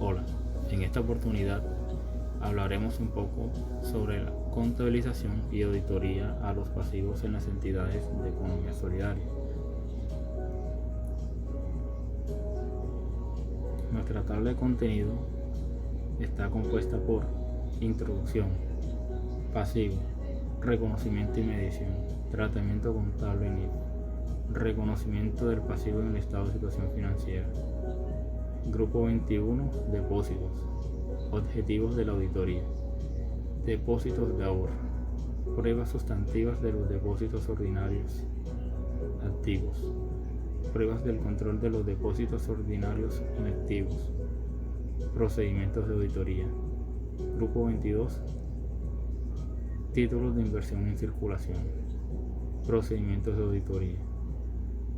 Hola, en esta oportunidad hablaremos un poco sobre la contabilización y auditoría a los pasivos en las entidades de economía solidaria. Nuestra tabla de contenido está compuesta por introducción, pasivo, reconocimiento y medición, tratamiento contable NIF, reconocimiento del pasivo en el estado de situación financiera. Grupo 21, depósitos, objetivos de la auditoría, depósitos de ahorro, pruebas sustantivas de los depósitos ordinarios activos, pruebas del control de los depósitos ordinarios inactivos, procedimientos de auditoría. Grupo 22, títulos de inversión en circulación, procedimientos de auditoría.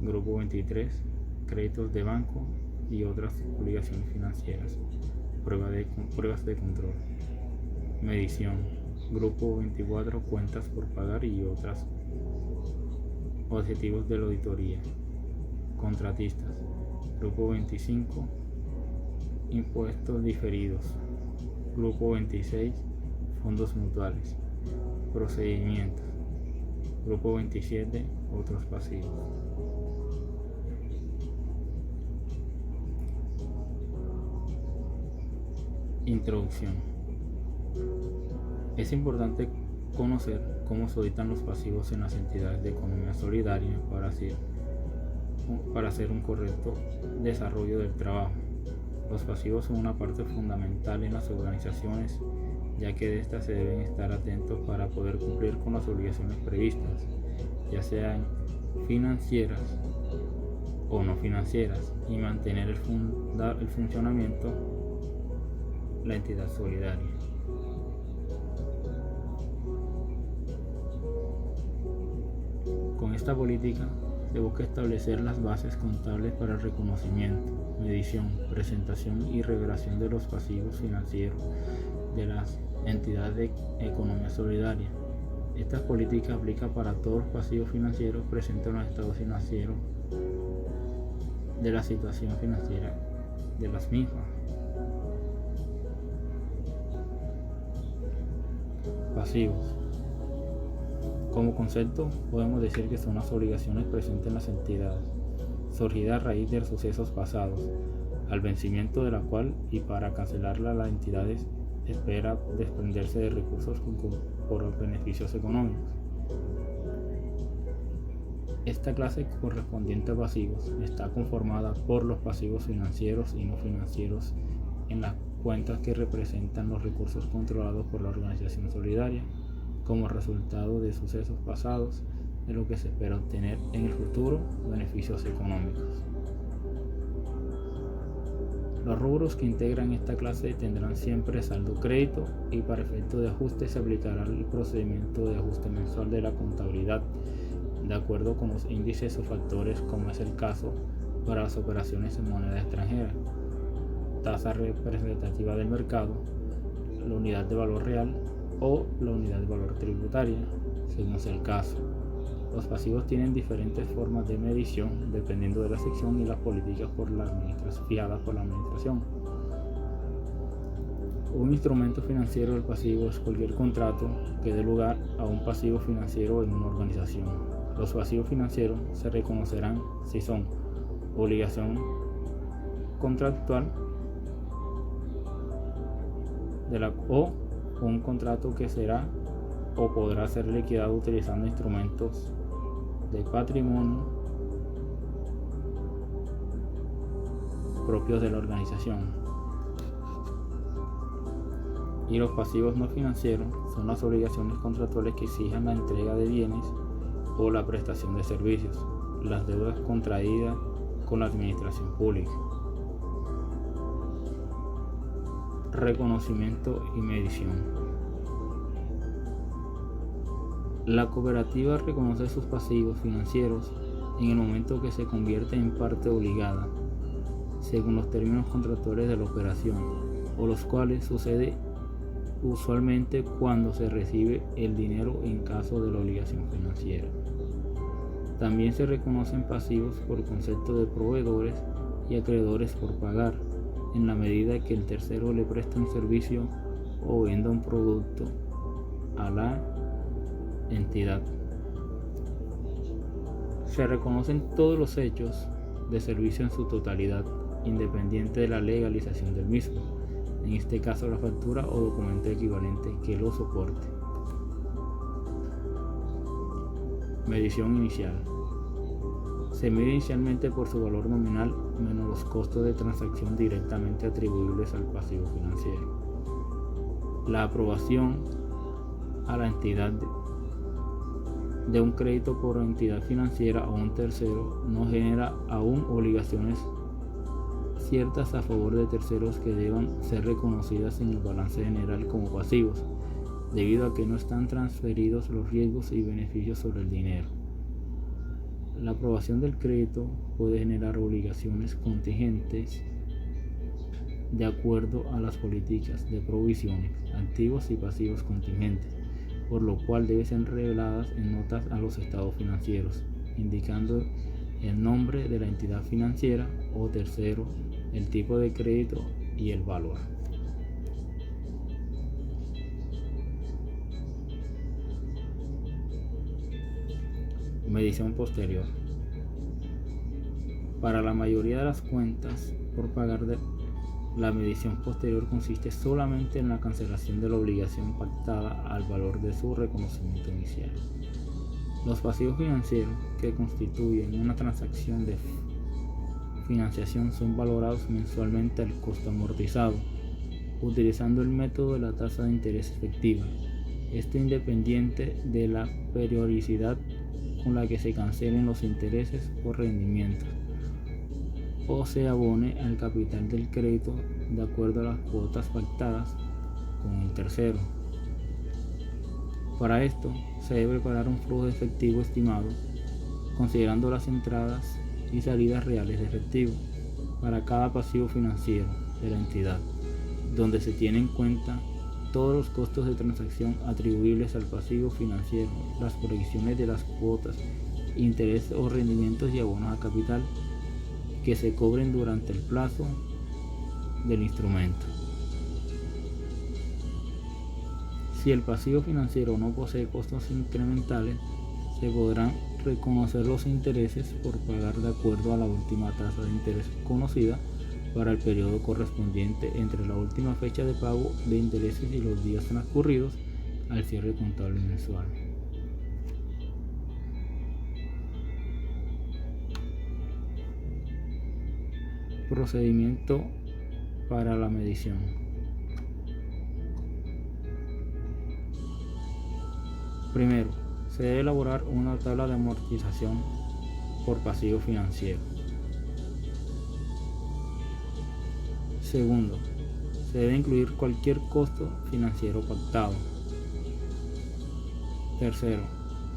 Grupo 23, créditos de banco y otras obligaciones financieras, pruebas de control. Medición. Grupo 24, cuentas por pagar y otras. Objetivos de la auditoría. Contratistas. Grupo 25, impuestos diferidos. Grupo 26, fondos mutuales. Procedimientos. Grupo 27, otros pasivos. Introducción. Es importante conocer cómo se auditan los pasivos en las entidades de economía solidaria para hacer un correcto desarrollo del trabajo. Los pasivos son una parte fundamental en las organizaciones, ya que de estas se deben estar atentos para poder cumplir con las obligaciones previstas, ya sean financieras o no financieras, y mantener el funcionamiento la entidad solidaria. Con esta política se busca establecer las bases contables para el reconocimiento, medición, presentación y revelación de los pasivos financieros de las entidades de economía solidaria. Esta política aplica para todos los pasivos financieros presentes en los estados financieros de la situación financiera de las mismas. Pasivos. Como concepto, podemos decir que son las obligaciones presentes en las entidades, surgidas a raíz de sucesos pasados, al vencimiento de la cual y para cancelarla la entidad espera desprenderse de recursos por beneficios económicos. Esta clase correspondiente a pasivos está conformada por los pasivos financieros y no financieros en las cuentas que representan los recursos controlados por la organización solidaria como resultado de sucesos pasados, de lo que se espera obtener en el futuro beneficios económicos. Los rubros que integran esta clase tendrán siempre saldo crédito y para efecto de ajuste se aplicará el procedimiento de ajuste mensual de la contabilidad de acuerdo con los índices o factores, como es el caso para las operaciones en moneda extranjera, tasa representativa del mercado, la unidad de valor real o la unidad de valor tributaria, según sea el caso. Los pasivos tienen diferentes formas de medición dependiendo de la sección y las políticas fijadas por la administración. Un instrumento financiero del pasivo es cualquier contrato que dé lugar a un pasivo financiero en una organización. Los pasivos financieros se reconocerán si son obligación contractual o un contrato que será o podrá ser liquidado utilizando instrumentos de patrimonio propios de la organización. Y los pasivos no financieros son las obligaciones contractuales que exijan la entrega de bienes o la prestación de servicios, las deudas contraídas con la administración pública. Reconocimiento y medición. La cooperativa reconoce sus pasivos financieros en el momento que se convierte en parte obligada, según los términos contractuales de la operación, o los cuales sucede usualmente cuando se recibe el dinero en caso de la obligación financiera. También se reconocen pasivos por concepto de proveedores y acreedores por pagar, en la medida que el tercero le presta un servicio o venda un producto a la entidad. Se reconocen todos los hechos de servicio en su totalidad, independiente de la legalización del mismo, en este caso la factura o documento equivalente que lo soporte. Medición inicial. Se mide inicialmente por su valor nominal menos los costos de transacción directamente atribuibles al pasivo financiero. La aprobación a la entidad de un crédito por entidad financiera o un tercero no genera aún obligaciones ciertas a favor de terceros que deban ser reconocidas en el balance general como pasivos, debido a que no están transferidos los riesgos y beneficios sobre el dinero. La aprobación del crédito puede generar obligaciones contingentes de acuerdo a las políticas de provisiones, activos y pasivos contingentes, por lo cual deben ser reveladas en notas a los estados financieros, indicando el nombre de la entidad financiera o tercero, el tipo de crédito y el valor. Medición posterior. Para la mayoría de las cuentas por pagar, la medición posterior consiste solamente en la cancelación de la obligación pactada al valor de su reconocimiento inicial. Los pasivos financieros que constituyen una transacción de financiación son valorados mensualmente al costo amortizado, utilizando el método de la tasa de interés efectiva. Esto independiente de la periodicidad con la que se cancelen los intereses o rendimientos, o se abone al capital del crédito de acuerdo a las cuotas pactadas con el tercero. Para esto se debe preparar un flujo de efectivo estimado, considerando las entradas y salidas reales de efectivo para cada pasivo financiero de la entidad, donde se tiene en cuenta todos los costos de transacción atribuibles al pasivo financiero, las proyecciones de las cuotas, intereses o rendimientos y abonos a capital que se cobren durante el plazo del instrumento. Si el pasivo financiero no posee costos incrementales, se podrán reconocer los intereses por pagar de acuerdo a la última tasa de interés conocida para el periodo correspondiente entre la última fecha de pago de intereses y los días transcurridos al cierre contable mensual. Procedimiento para la medición. Primero, se debe elaborar una tabla de amortización por pasivo financiero. Segundo, se debe incluir cualquier costo financiero pactado. Tercero,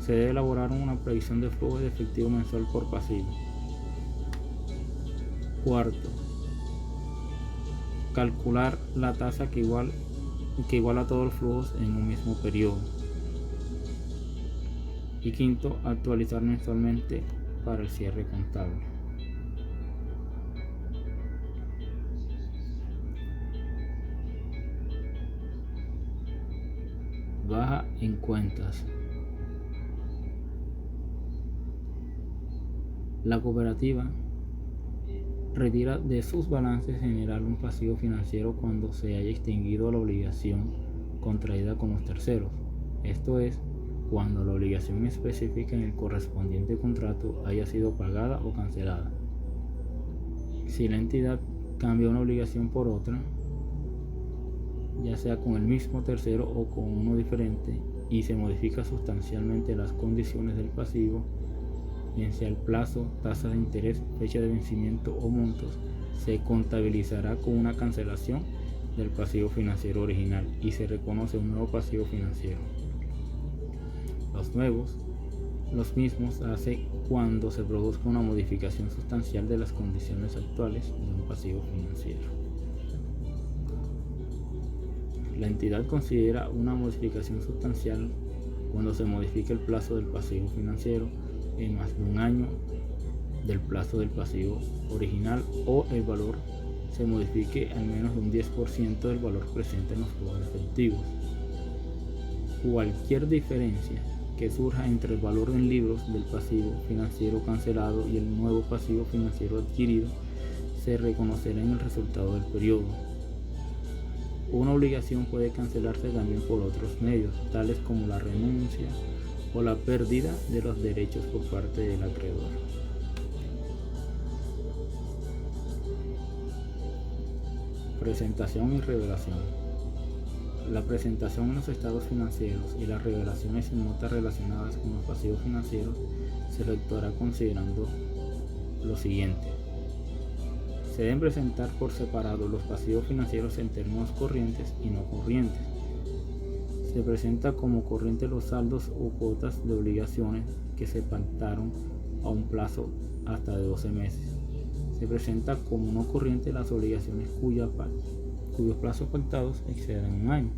se debe elaborar una previsión de flujo de efectivo mensual por pasivo. Cuarto, calcular la tasa que iguala todos los flujos en un mismo periodo. Y quinto, actualizar mensualmente para el cierre contable. Baja en cuentas. La cooperativa retira de sus balances general un pasivo financiero cuando se haya extinguido la obligación contraída con los terceros, esto es, cuando la obligación específica en el correspondiente contrato haya sido pagada o cancelada. Si la entidad cambia una obligación por otra, ya sea con el mismo tercero o con uno diferente, y se modifica sustancialmente las condiciones del pasivo, bien sea el plazo, tasa de interés, fecha de vencimiento o montos, se contabilizará con una cancelación del pasivo financiero original y se reconoce un nuevo pasivo financiero. Los mismos hace cuando se produzca una modificación sustancial de las condiciones actuales de un pasivo financiero. La entidad considera una modificación sustancial cuando se modifica el plazo del pasivo financiero en más de un año del plazo del pasivo original o el valor se modifique al menos un 10% del valor presente en los flujos efectivos. Cualquier diferencia que surja entre el valor en libros del pasivo financiero cancelado y el nuevo pasivo financiero adquirido se reconocerá en el resultado del periodo. Una obligación puede cancelarse también por otros medios, tales como la renuncia o la pérdida de los derechos por parte del acreedor. Presentación y revelación. La presentación en los estados financieros y las revelaciones en notas relacionadas con los pasivos financieros se efectuará considerando lo siguiente. Se deben presentar por separado los pasivos financieros en términos corrientes y no corrientes. Se presenta como corriente los saldos o cuotas de obligaciones que se pactaron a un plazo hasta de 12 meses. Se presenta como no corriente las obligaciones cuyos plazos pactados exceden un año.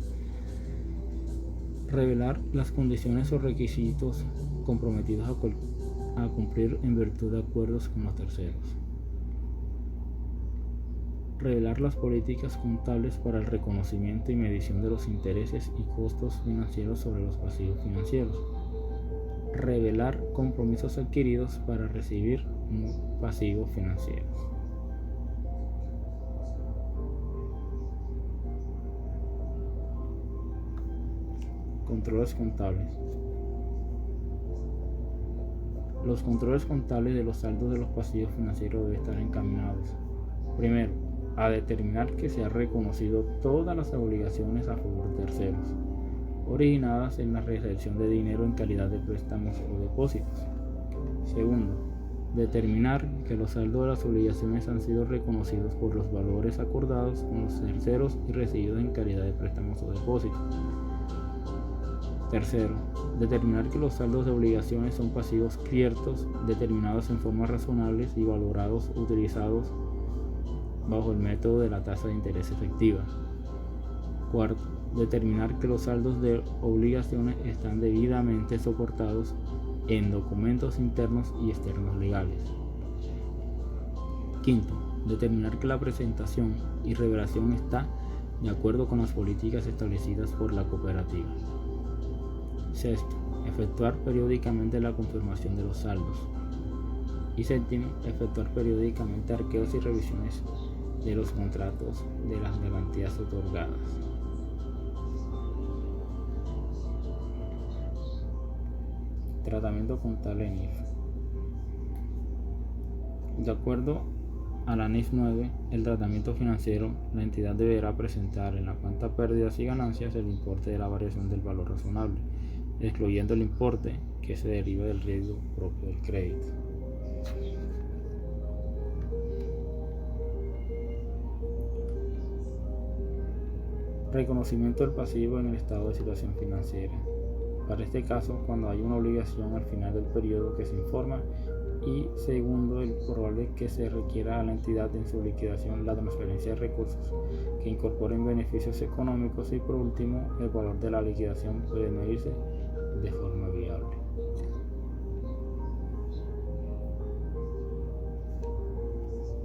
Revelar las condiciones o requisitos comprometidos a cumplir en virtud de acuerdos con los terceros. Revelar las políticas contables para el reconocimiento y medición de los intereses y costos financieros sobre los pasivos financieros. Revelar compromisos adquiridos para recibir un pasivo financiero. Controles contables. Los controles contables de los saldos de los pasivos financieros deben estar encaminados, primero, a determinar que se ha reconocido todas las obligaciones a favor de terceros, originadas en la recepción de dinero en calidad de préstamos o depósitos. Segundo, determinar que los saldos de las obligaciones han sido reconocidos por los valores acordados con los terceros y recibidos en calidad de préstamos o depósitos. Tercero, determinar que los saldos de obligaciones son pasivos ciertos, determinados en formas razonables y valorados utilizados bajo el método de la tasa de interés efectiva. Cuarto, determinar que los saldos de obligaciones están debidamente soportados en documentos internos y externos legales. Quinto, determinar que la presentación y revelación está de acuerdo con las políticas establecidas por la cooperativa. Sexto, efectuar periódicamente la confirmación de los saldos. Y séptimo, efectuar periódicamente arqueos y revisiones de los contratos de las garantías otorgadas. Tratamiento contable en NIF. De acuerdo a la NIF 9, el tratamiento financiero, la entidad deberá presentar en la cuenta pérdidas y ganancias el importe de la variación del valor razonable, excluyendo el importe que se deriva del riesgo propio del crédito. Reconocimiento del pasivo en el estado de situación financiera. Para este caso, cuando hay una obligación al final del periodo que se informa, y segundo, el probable que se requiera a la entidad en su liquidación la transferencia de recursos que incorporen beneficios económicos, y por último, el valor de la liquidación puede medirse de forma viable.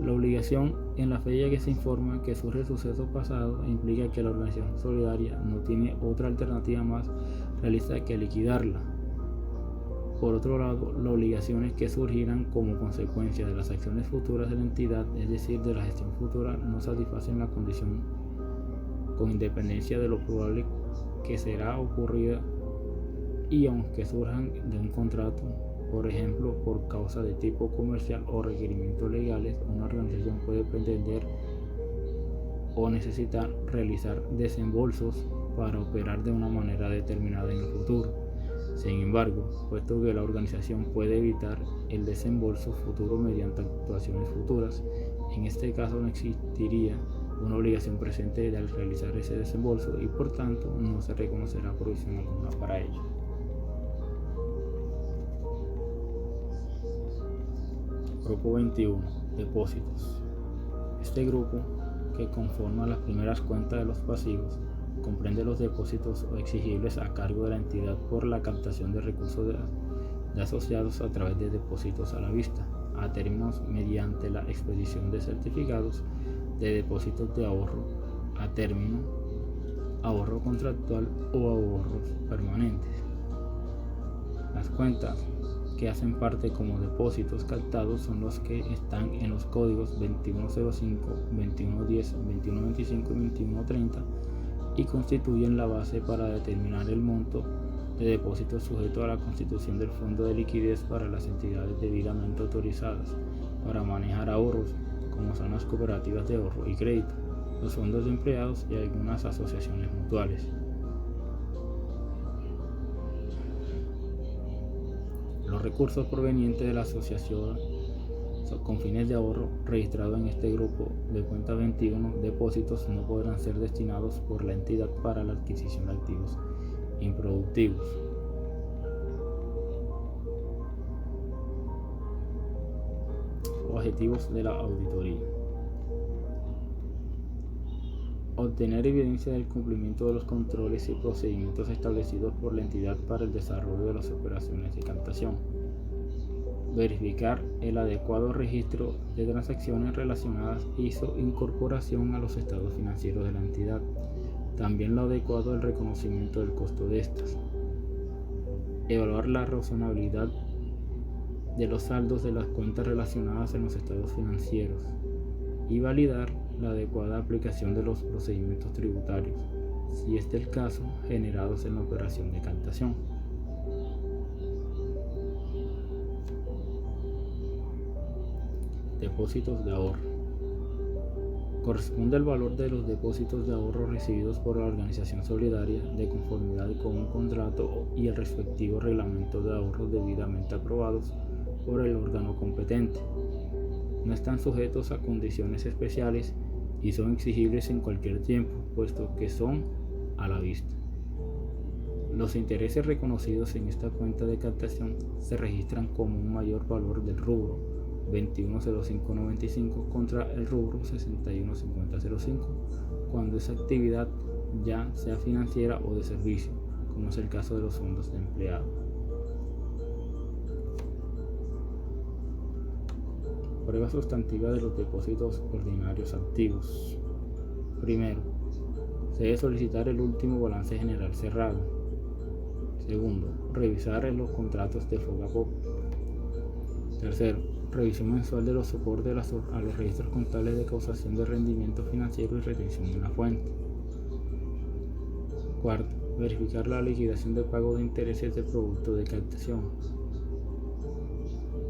La obligación en la fecha que se informa que surge el suceso pasado implica que la organización solidaria no tiene otra alternativa más realista que liquidarla. Por otro lado, las obligaciones que surgirán como consecuencia de las acciones futuras de la entidad, es decir, de la gestión futura, no satisfacen la condición con independencia de lo probable que será ocurrida, y aunque surjan de un contrato, por ejemplo, por causa de tipo comercial o requerimientos legales, una organización puede pretender o necesitar realizar desembolsos para operar de una manera determinada en el futuro. Sin embargo, puesto que la organización puede evitar el desembolso futuro mediante actuaciones futuras, en este caso no existiría una obligación presente de realizar ese desembolso y por tanto no se reconocerá provisión alguna para ello. Grupo 21. Depósitos. Este grupo, que conforma las primeras cuentas de los pasivos, comprende los depósitos o exigibles a cargo de la entidad por la captación de recursos de asociados a través de depósitos a la vista, a términos mediante la expedición de certificados de depósitos de ahorro a término, ahorro contractual o ahorros permanentes. Las cuentas que hacen parte como depósitos captados son los que están en los códigos 2105, 2110, 2125 y 2130 y constituyen la base para determinar el monto de depósitos sujeto a la constitución del Fondo de Liquidez para las entidades debidamente autorizadas para manejar ahorros, como son las cooperativas de ahorro y crédito, los fondos de empleados y algunas asociaciones mutuales. Los recursos provenientes de la asociación con fines de ahorro registrado en este grupo de cuenta 21 depósitos no podrán ser destinados por la entidad para la adquisición de activos improductivos. Objetivos de la auditoría: obtener evidencia del cumplimiento de los controles y procedimientos establecidos por la entidad para el desarrollo de las operaciones de captación. Verificar el adecuado registro de transacciones relacionadas y su incorporación a los estados financieros de la entidad. También lo adecuado al reconocimiento del costo de estas. Evaluar la razonabilidad de los saldos de las cuentas relacionadas en los estados financieros y validar la adecuada aplicación de los procedimientos tributarios, si este es el caso, generados en la operación de captación. Depósitos de ahorro. Corresponde al valor de los depósitos de ahorro recibidos por la organización solidaria de conformidad con un contrato y el respectivo reglamento de ahorros debidamente aprobados por el órgano competente. No están sujetos a condiciones especiales y son exigibles en cualquier tiempo, puesto que son a la vista. Los intereses reconocidos en esta cuenta de captación se registran como un mayor valor del rubro 210595 contra el rubro 615005 cuando esa actividad ya sea financiera o de servicio, como es el caso de los fondos de empleado. Prueba sustantiva de los depósitos ordinarios activos. Primero, se debe solicitar el último balance general cerrado. Segundo, revisar los contratos de FOGAPOP. Tercero, revisión mensual de los soportes a los registros contables de causación de rendimiento financiero y retención en la fuente. Cuarto, verificar la liquidación de pago de intereses de producto de captación.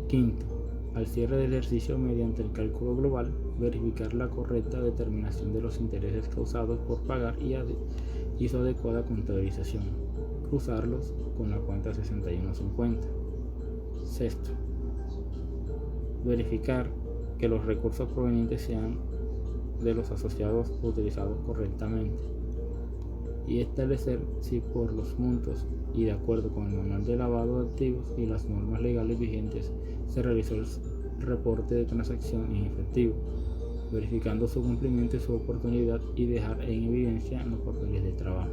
Quinto, al cierre del ejercicio mediante el cálculo global, verificar la correcta determinación de los intereses causados por pagar y su adecuada contabilización. Cruzarlos con la cuenta 6150. Sexto, verificar que los recursos provenientes sean de los asociados utilizados correctamente y establecer si por los montos y de acuerdo con el manual de lavado de activos y las normas legales vigentes se realizó el reporte de transacción en efectivo, verificando su cumplimiento y su oportunidad y dejar en evidencia los papeles de trabajo.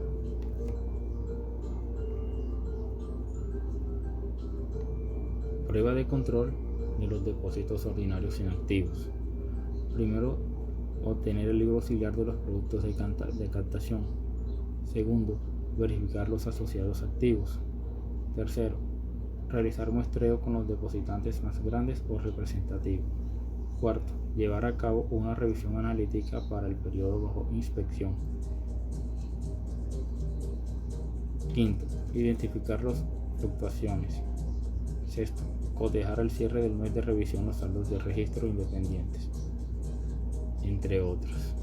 Prueba de control de los depósitos ordinarios inactivos. Primero, obtener el libro auxiliar de los productos de captación. Segundo, verificar los asociados activos. Tercero, realizar muestreo con los depositantes más grandes o representativos. Cuarto, llevar a cabo una revisión analítica para el periodo bajo inspección. Quinto, identificar las fluctuaciones. Sexto, cotejar al cierre del mes de revisión los saldos de registro independientes, entre otros.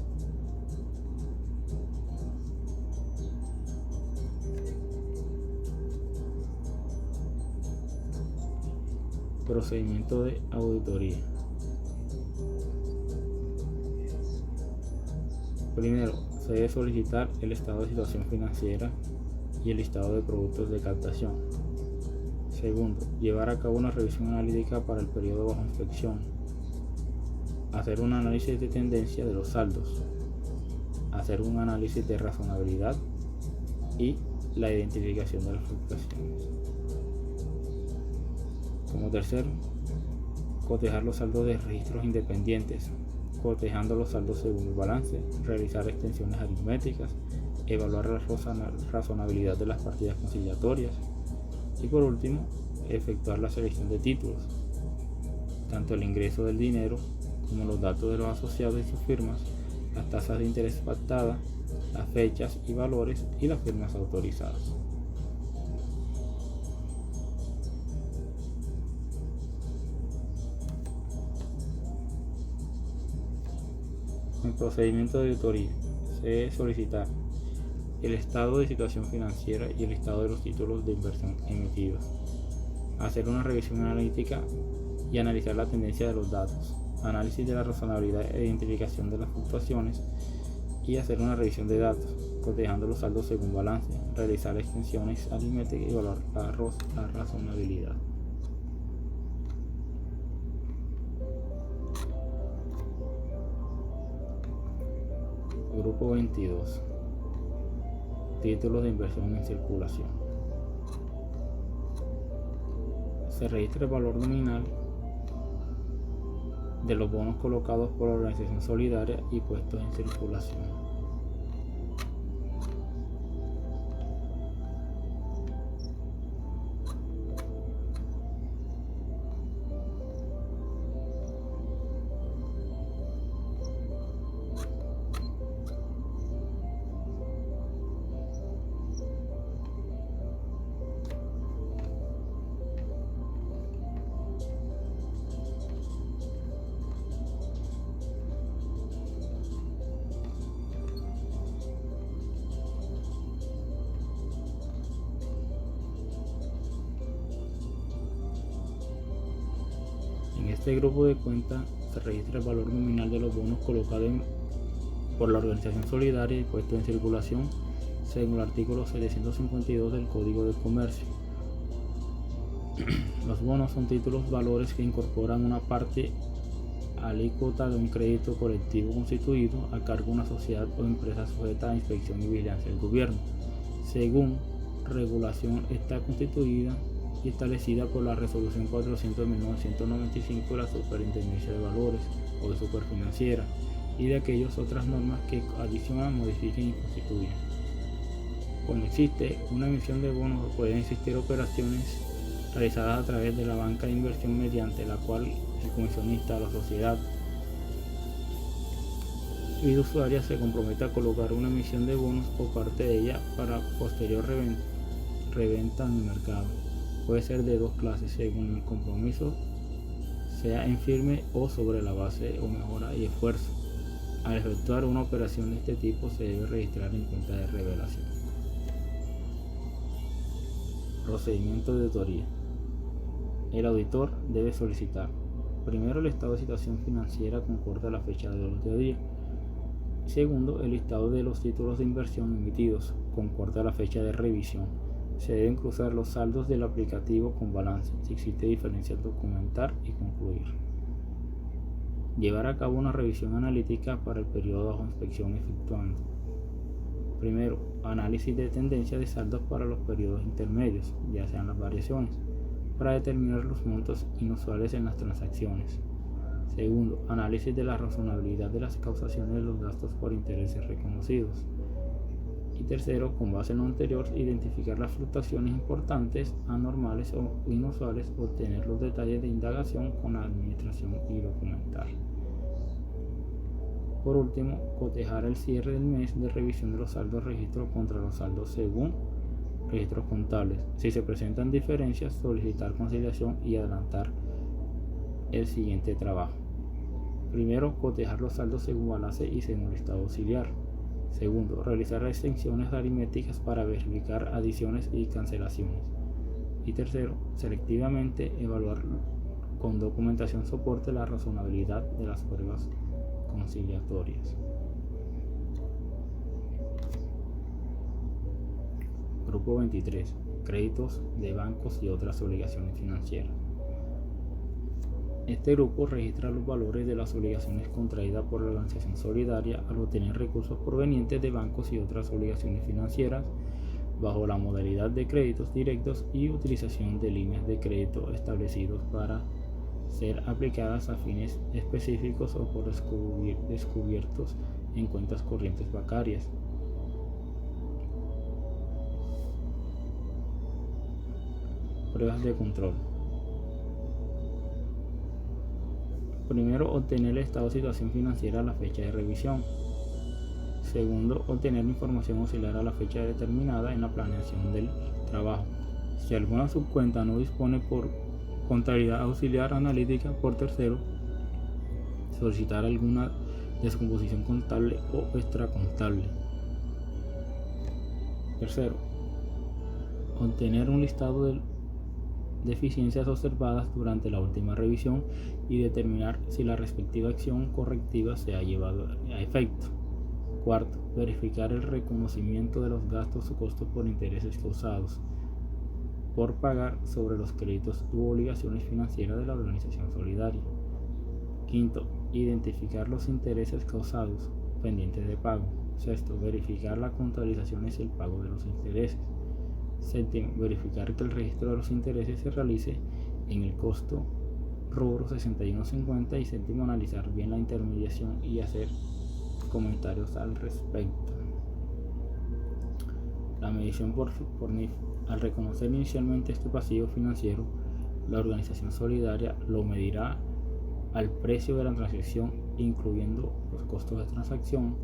Procedimiento de auditoría. Primero, se debe solicitar el estado de situación financiera y el listado de productos de captación. Segundo, llevar a cabo una revisión analítica para el periodo bajo inspección. Hacer un análisis de tendencia de los saldos. Hacer un análisis de razonabilidad y la identificación de las fluctuaciones. Como tercero, cotejar los saldos de registros independientes. cotejando los saldos según el balance, realizar extensiones aritméticas, evaluar la razonabilidad de las partidas conciliatorias y por último, efectuar la selección de títulos, tanto el ingreso del dinero como los datos de los asociados y sus firmas, las tasas de interés pactadas, las fechas y valores y las firmas autorizadas. En procedimiento de auditoría se debe solicitar el estado de situación financiera y el estado de los títulos de inversión emitidos, hacer una revisión analítica y analizar la tendencia de los datos, análisis de la razonabilidad e identificación de las fluctuaciones y hacer una revisión de datos, cotejando los saldos según balance, realizar extensiones aritméticas y evaluar la razonabilidad. Grupo 22. Títulos de inversión en circulación. Se registra el valor nominal de los bonos colocados por la organización solidaria y puestos en circulación. En este grupo de cuentas se registra el valor nominal de los bonos colocados por la organización solidaria y puestos en circulación según el artículo 752 del Código de Comercio. Los bonos son títulos valores que incorporan una parte alícuota de un crédito colectivo constituido a cargo de una sociedad o empresa sujeta a inspección y vigilancia del gobierno, según regulación está constituida y establecida por la Resolución 400 de 1995 de la Superintendencia de Valores o de Superfinanciera y de aquellas otras normas que adicionan, modifiquen y constituyen. Cuando existe una emisión de bonos pueden existir operaciones realizadas a través de la banca de inversión mediante la cual el comisionista, la sociedad fiduciaria se compromete a colocar una emisión de bonos o parte de ella para posterior reventa en el mercado. Puede ser de dos clases según el compromiso, sea en firme o sobre la base o mejora y esfuerzo. Al efectuar una operación de este tipo se debe registrar en cuenta de revelación. Procedimiento de auditoría. El auditor debe solicitar primero el estado de situación financiera conforme a la fecha de la auditoría. Segundo, el listado de los títulos de inversión emitidos conforme a la fecha de revisión. Se deben cruzar los saldos del aplicativo con balance. Si existe diferencia, documentar y concluir. Llevar a cabo una revisión analítica para el periodo bajo inspección efectuando. Primero, análisis de tendencia de saldos para los periodos intermedios, ya sean las variaciones, para determinar los montos inusuales en las transacciones. Segundo, análisis de la razonabilidad de las causaciones de los gastos por intereses reconocidos. Y tercero, con base en lo anterior, identificar las fluctuaciones importantes, anormales o inusuales, obtener los detalles de indagación con la administración y documentar. Por último, cotejar el cierre del mes de revisión de los saldos registros contra los saldos según registros contables. Si se presentan diferencias, solicitar conciliación y adelantar el siguiente trabajo. Primero, cotejar los saldos según balance y según el estado auxiliar. Segundo, realizar extensiones aritméticas para verificar adiciones y cancelaciones. Y tercero, selectivamente evaluar con documentación soporte la razonabilidad de las pruebas conciliatorias. Grupo 23. Créditos de bancos y otras obligaciones financieras. Este grupo registra los valores de las obligaciones contraídas por la organización solidaria al obtener recursos provenientes de bancos y otras obligaciones financieras bajo la modalidad de créditos directos y utilización de líneas de crédito establecidos para ser aplicadas a fines específicos o por descubiertos en cuentas corrientes bancarias. Pruebas de control. Primero, obtener el estado de situación financiera a la fecha de revisión. Segundo, obtener información auxiliar a la fecha determinada en la planeación del trabajo. Si alguna subcuenta no dispone por contabilidad auxiliar analítica, por tercero, solicitar alguna descomposición contable o extracontable. Tercero, obtener un listado de deficiencias observadas durante la última revisión y determinar si la respectiva acción correctiva se ha llevado a efecto. Cuarto, verificar el reconocimiento de los gastos o costos por intereses causados por pagar sobre los créditos u obligaciones financieras de la organización solidaria. Quinto, identificar los intereses causados pendientes de pago. Sexto, verificar la contabilización y el pago de los intereses. Séptimo, verificar que el registro de los intereses se realice en el costo rubro 6150 y séptimo, analizar bien la intermediación y hacer comentarios al respecto. La medición por NIF. Al reconocer inicialmente este pasivo financiero, la organización solidaria lo medirá al precio de la transacción, incluyendo los costos de transacción,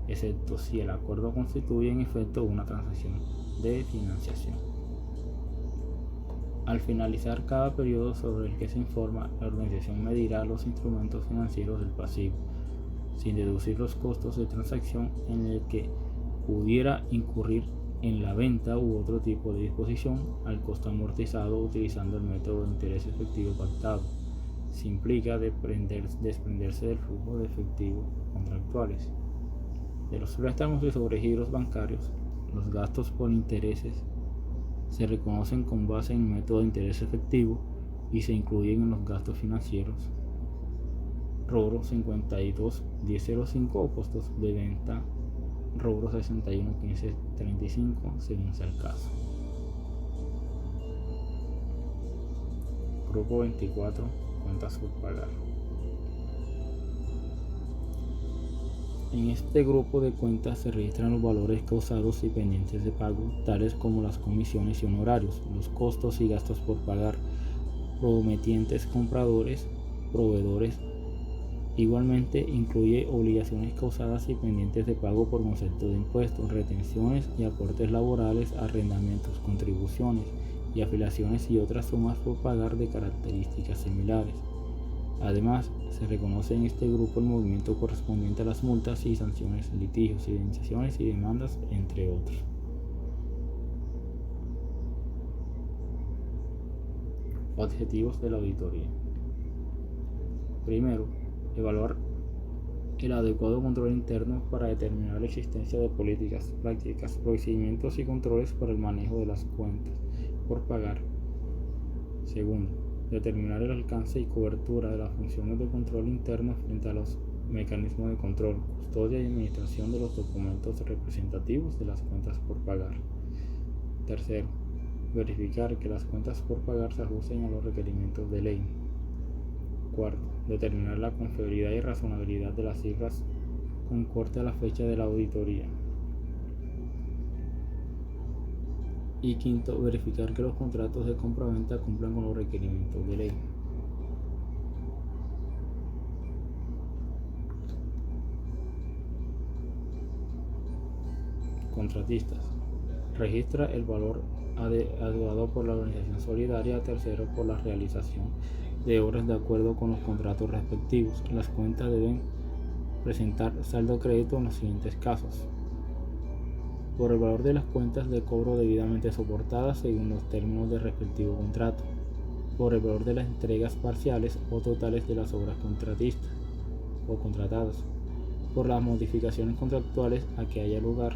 excepto si el acuerdo constituye en efecto una transacción de financiación. Al finalizar cada periodo sobre el que se informa, la organización medirá los instrumentos financieros del pasivo, sin deducir los costos de transacción en el que pudiera incurrir en la venta u otro tipo de disposición al costo amortizado utilizando el método de interés efectivo pactado. Se implica desprenderse del flujo de efectivo contractuales. De los préstamos y sobregiros bancarios, los gastos por intereses se reconocen con base en el método de interés efectivo y se incluyen en los gastos financieros. Rubro 52.10.05 o costos de venta, rubro 61.15.35 según sea el caso. Grupo 24, cuentas por pagar. En este grupo de cuentas se registran los valores causados y pendientes de pago, tales como las comisiones y honorarios, los costos y gastos por pagar, prometientes, compradores, proveedores. Igualmente incluye obligaciones causadas y pendientes de pago por concepto de impuestos, retenciones y aportes laborales, arrendamientos, contribuciones y afiliaciones y otras sumas por pagar de características similares. Además, se reconoce en este grupo el movimiento correspondiente a las multas y sanciones, litigios, indemnizaciones y demandas, entre otros. Objetivos de la auditoría. Primero, evaluar el adecuado control interno para determinar la existencia de políticas, prácticas, procedimientos y controles para el manejo de las cuentas por pagar. Segundo, determinar el alcance y cobertura de las funciones de control interno frente a los mecanismos de control, custodia y administración de los documentos representativos de las cuentas por pagar. Tercero, verificar que las cuentas por pagar se ajusten a los requerimientos de ley. Cuarto, determinar la confiabilidad y razonabilidad de las cifras con corte a la fecha de la auditoría. Y quinto, verificar que los contratos de compra-venta cumplan con los requerimientos de ley. Contratistas. Registra el valor adeudado por la organización solidaria. Tercero, por la realización de obras de acuerdo con los contratos respectivos. Las cuentas deben presentar saldo crédito en los siguientes casos: por el valor de las cuentas de cobro debidamente soportadas según los términos del respectivo contrato, por el valor de las entregas parciales o totales de las obras contratistas o contratadas, por las modificaciones contractuales a que haya lugar,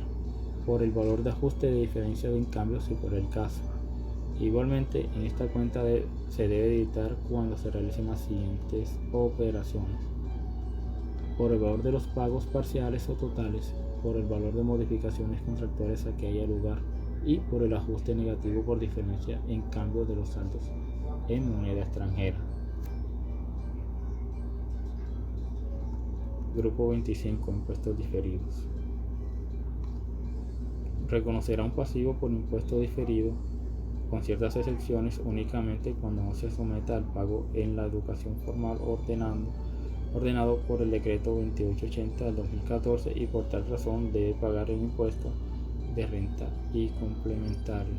por el valor de ajuste de diferencia de cambios si por el caso. Igualmente, en esta cuenta se debe editar cuando se realicen las siguientes operaciones: por el valor de los pagos parciales o totales, por el valor de modificaciones contractuales a que haya lugar y por el ajuste negativo por diferencia en cambio de los saldos en moneda extranjera. Grupo 25. Impuestos diferidos. Reconocerá un pasivo por impuesto diferido, con ciertas excepciones, únicamente cuando no se someta al pago en la educación formal ordenado por el decreto 2880 del 2014, y por tal razón debe pagar el impuesto de renta y complementario.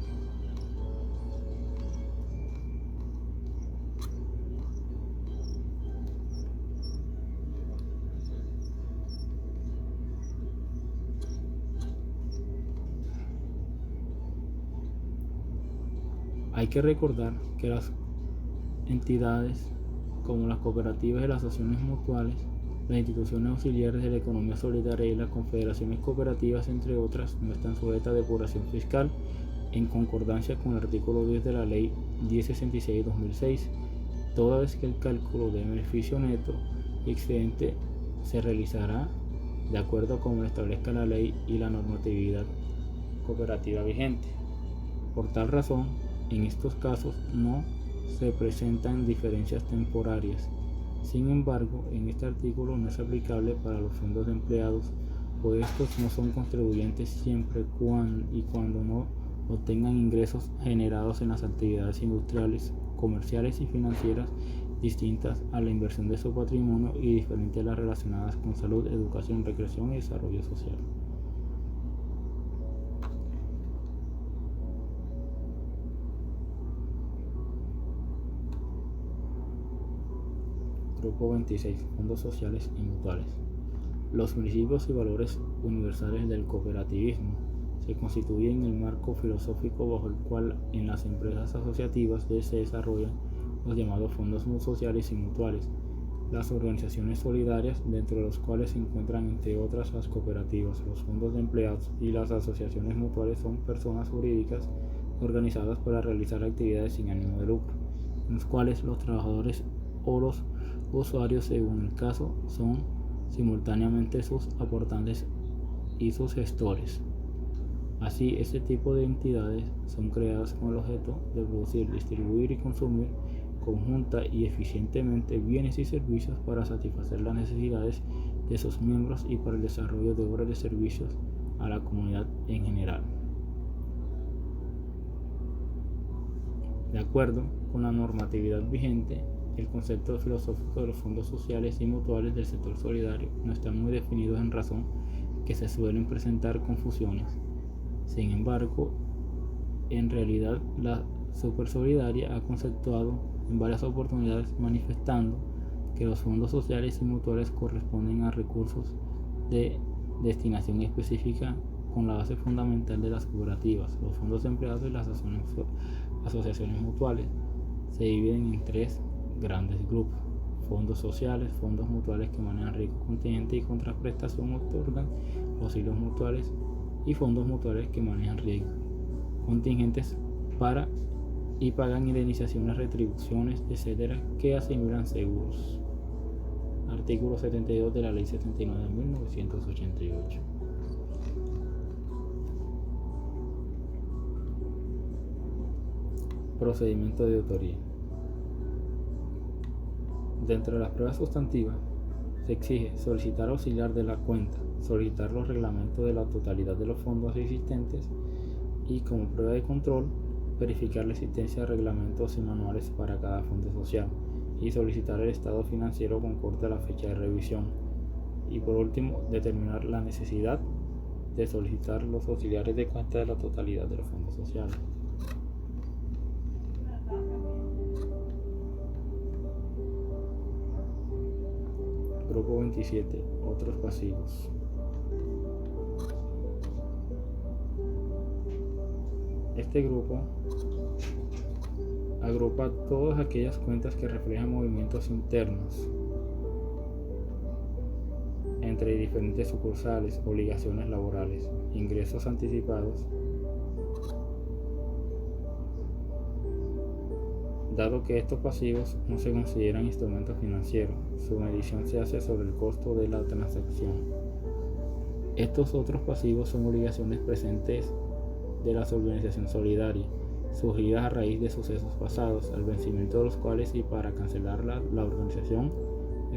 Hay que recordar que las entidades como las cooperativas y las asociaciones mutuales, las instituciones auxiliares de la economía solidaria y las confederaciones cooperativas, entre otras, no están sujetas a depuración fiscal, en concordancia con el artículo 10 de la Ley 1066/2006, toda vez que el cálculo de beneficio neto y excedente se realizará de acuerdo con lo establezca la ley y la normatividad cooperativa vigente. Por tal razón, en estos casos no se presentan diferencias temporarias. Sin embargo, en este artículo no es aplicable para los fondos de empleados, pues estos no son contribuyentes siempre y cuando no obtengan ingresos generados en las actividades industriales, comerciales y financieras distintas a la inversión de su patrimonio y diferentes a las relacionadas con salud, educación, recreación y desarrollo social. Grupo 26. Fondos sociales y mutuales. Los principios y valores universales del cooperativismo se constituyen en el marco filosófico bajo el cual en las empresas asociativas se desarrollan los llamados fondos sociales y mutuales, las organizaciones solidarias, dentro de los cuales se encuentran entre otras las cooperativas, los fondos de empleados y las asociaciones mutuales. Son personas jurídicas organizadas para realizar actividades sin ánimo de lucro, en los cuales los trabajadores o los usuarios, según el caso, son simultáneamente sus aportantes y sus gestores. Así, este tipo de entidades son creadas con el objeto de producir, distribuir y consumir conjunta y eficientemente bienes y servicios para satisfacer las necesidades de sus miembros y para el desarrollo de obras de servicios a la comunidad en general. De acuerdo con la normatividad vigente, el concepto filosófico de los fondos sociales y mutuales del sector solidario no está muy definido, en razón que se suelen presentar confusiones. Sin embargo, en realidad la Supersolidaria ha conceptuado en varias oportunidades, manifestando que los fondos sociales y mutuales corresponden a recursos de destinación específica con la base fundamental de las cooperativas. Los fondos de empleados y las asociaciones mutuales se dividen en tres grandes grupos: fondos sociales, fondos mutuales que manejan riesgo contingente y contraprestación, otorgan auxilios mutuales, y fondos mutuales que manejan riesgos contingentes y pagan indemnizaciones, retribuciones, etc., que asimilan seguros. Artículo 72 de la Ley 79 de 1988. Procedimiento de autoría. Dentro de las pruebas sustantivas, se exige solicitar auxiliar de la cuenta, solicitar los reglamentos de la totalidad de los fondos existentes y, como prueba de control, verificar la existencia de reglamentos y manuales para cada fondo social, y solicitar el estado financiero con corte a la fecha de revisión. Y por último, determinar la necesidad de solicitar los auxiliares de cuenta de la totalidad de los fondos sociales. Grupo 27. Otros pasivos. Este grupo agrupa todas aquellas cuentas que reflejan movimientos internos entre diferentes sucursales, obligaciones laborales, ingresos anticipados. Dado que estos pasivos no se consideran instrumentos financieros, su medición se hace sobre el costo de la transacción. Estos otros pasivos son obligaciones presentes de la organización solidaria, surgidas a raíz de sucesos pasados, al vencimiento de los cuales y para cancelarla, la organización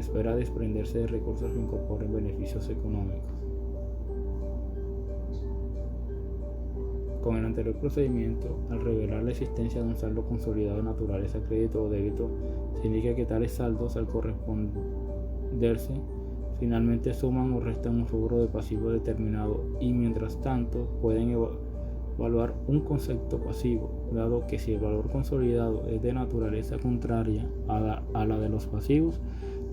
espera desprenderse de recursos que incorporen beneficios económicos. Con el anterior procedimiento, al revelar la existencia de un saldo consolidado de naturaleza crédito o débito, se indica que tales saldos, al corresponderse, finalmente suman o restan un rubro de pasivo determinado y, mientras tanto, pueden evaluar un concepto pasivo, dado que si el valor consolidado es de naturaleza contraria a la de los pasivos,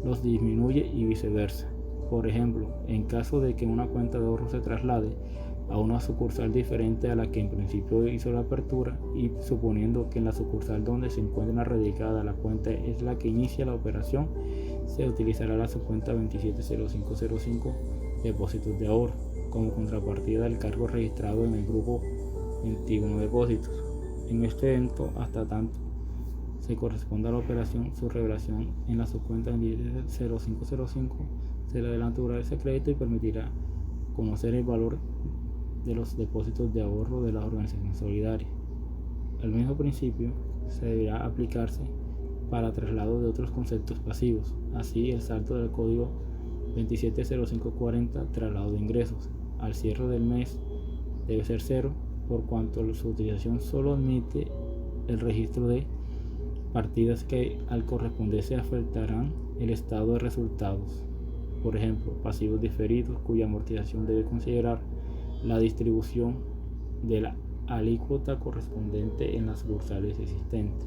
los disminuye y viceversa. Por ejemplo, en caso de que una cuenta de ahorro se traslade a una sucursal diferente a la que en principio hizo la apertura, y suponiendo que en la sucursal donde se encuentra radicada la cuenta es la que inicia la operación, se utilizará la subcuenta 270505 depósitos de ahorro como contrapartida del cargo registrado en el grupo 21 depósitos. En este evento, hasta tanto se corresponda a la operación, su revelación en la subcuenta 270505 será de naturaleza crédito y permitirá conocer el valor de los depósitos de ahorro de la organización solidaria. El mismo principio se deberá aplicarse para traslado de otros conceptos pasivos. Así, el saldo del código 270540, traslado de ingresos, al cierre del mes debe ser cero, por cuanto su utilización solo admite el registro de partidas que al corresponderse afectarán el estado de resultados. Por ejemplo, pasivos diferidos, cuya amortización debe considerar la distribución de la alícuota correspondiente en las sucursales existentes.